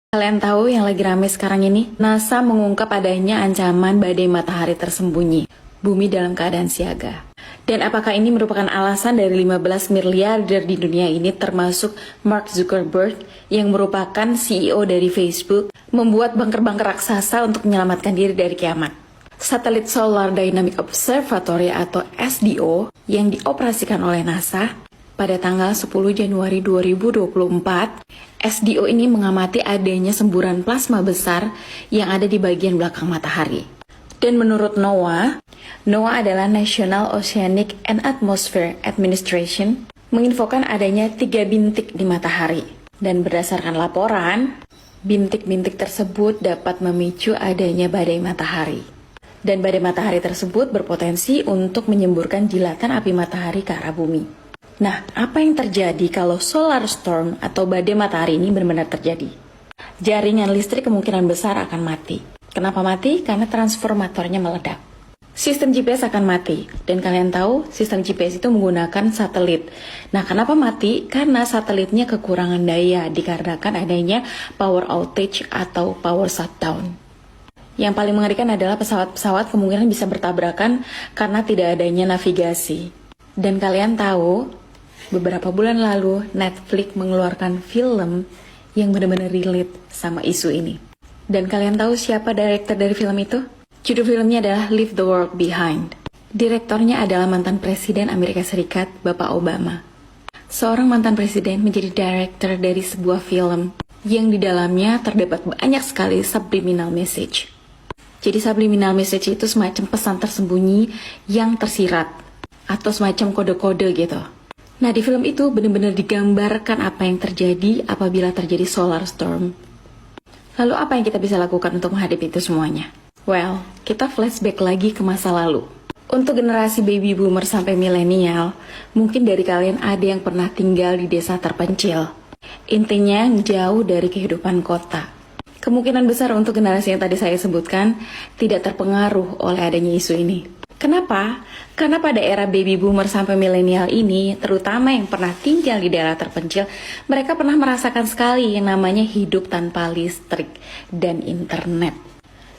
Kalian tahu yang lagi rame sekarang ini? NASA mengungkap adanya ancaman badai matahari tersembunyi. Bumi dalam keadaan siaga. Dan apakah ini merupakan alasan dari 15 miliarder di dunia ini termasuk Mark Zuckerberg yang merupakan CEO dari Facebook membuat bunker-bunker raksasa untuk menyelamatkan diri dari kiamat? Satelit Solar Dynamic Observatory atau SDO yang dioperasikan oleh NASA pada tanggal 10 Januari 2024, SDO ini mengamati adanya semburan plasma besar yang ada di bagian belakang matahari. Dan menurut NOAA adalah National Oceanic and Atmospheric Administration, menginfokan adanya 3 bintik di matahari. Dan berdasarkan laporan, bintik-bintik tersebut dapat memicu adanya badai matahari. Dan badai matahari tersebut berpotensi untuk menyemburkan jilatan api matahari ke arah bumi. Nah, apa yang terjadi kalau solar storm atau badai matahari ini benar-benar terjadi? Jaringan listrik kemungkinan besar akan mati. Kenapa mati? Karena transformatornya meledak. Sistem GPS akan mati. Dan kalian tahu, sistem GPS itu menggunakan satelit. Nah, kenapa mati? Karena satelitnya kekurangan daya dikarenakan adanya power outage atau power shutdown. Yang paling mengerikan adalah pesawat-pesawat kemungkinan bisa bertabrakan karena tidak adanya navigasi. Dan kalian tahu, beberapa bulan lalu Netflix mengeluarkan film yang benar-benar relate sama isu ini. Dan kalian tahu siapa direktur dari film itu? Judul filmnya adalah Leave the World Behind. Direktornya adalah mantan Presiden Amerika Serikat, Bapak Obama. Seorang mantan presiden menjadi direktur dari sebuah film yang di dalamnya terdapat banyak sekali subliminal message. Jadi subliminal message itu semacam pesan tersembunyi yang tersirat atau semacam kode-kode gitu. Nah, di film itu benar-benar digambarkan apa yang terjadi apabila terjadi solar storm. Lalu apa yang kita bisa lakukan untuk menghadapi itu semuanya? Well, kita flashback lagi ke masa lalu. Untuk generasi baby boomer sampai milenial, mungkin dari kalian ada yang pernah tinggal di desa terpencil. Intinya jauh dari kehidupan kota. Kemungkinan besar untuk generasi yang tadi saya sebutkan tidak terpengaruh oleh adanya isu ini. Kenapa? Karena pada era baby boomer sampai milenial ini, terutama yang pernah tinggal di daerah terpencil, mereka pernah merasakan sekali yang namanya hidup tanpa listrik dan internet.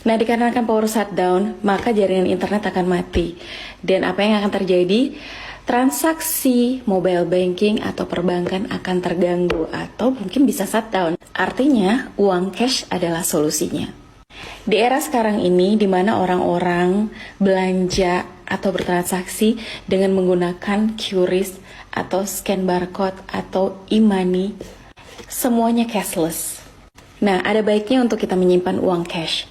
Nah, dikarenakan power shutdown, maka jaringan internet akan mati. Dan apa yang akan terjadi? Transaksi mobile banking atau perbankan akan terganggu atau mungkin bisa shutdown. Artinya, uang cash adalah solusinya. Di era sekarang ini, di mana orang-orang belanja atau bertransaksi dengan menggunakan QRIS atau scan barcode atau e-money, semuanya cashless. Nah, ada baiknya untuk kita menyimpan uang cash.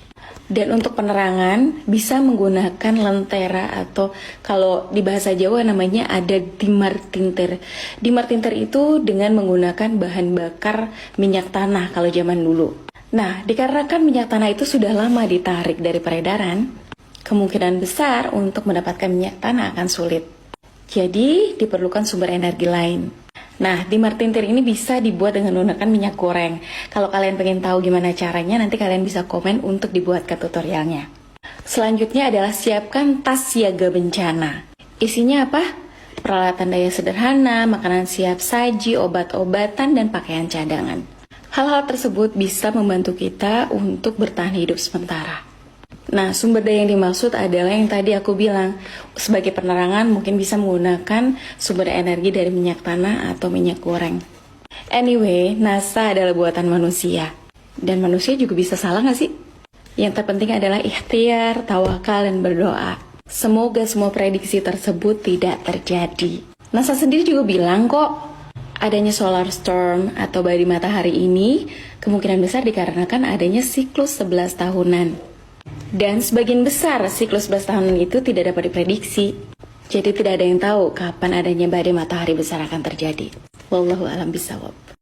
Dan untuk penerangan, bisa menggunakan lentera atau kalau di bahasa Jawa namanya ada dimartintir. Dimartintir itu dengan menggunakan bahan bakar minyak tanah kalau zaman dulu. Nah, dikarenakan minyak tanah itu sudah lama ditarik dari peredaran, kemungkinan besar untuk mendapatkan minyak tanah akan sulit. Jadi, diperlukan sumber energi lain. Nah, dimartintir ini bisa dibuat dengan menggunakan minyak goreng. Kalau kalian pengen tahu gimana caranya, nanti kalian bisa komen untuk dibuatkan tutorialnya. Selanjutnya adalah siapkan tas siaga bencana. Isinya apa? Peralatan daya sederhana, makanan siap saji, obat-obatan, dan pakaian cadangan. Hal-hal tersebut bisa membantu kita untuk bertahan hidup sementara. Nah, sumber daya yang dimaksud adalah yang tadi aku bilang, sebagai penerangan mungkin bisa menggunakan sumber energi dari minyak tanah atau minyak goreng. Anyway, NASA adalah buatan manusia. Dan manusia juga bisa salah nggak sih? Yang terpenting adalah ikhtiar, tawakal, dan berdoa. Semoga semua prediksi tersebut tidak terjadi. NASA sendiri juga bilang kok, adanya solar storm atau badai matahari ini kemungkinan besar dikarenakan adanya siklus 11 tahunan. Dan sebagian besar siklus 11 tahunan itu tidak dapat diprediksi. Jadi tidak ada yang tahu kapan adanya badai matahari besar akan terjadi. Wallahu a'lam bishawab.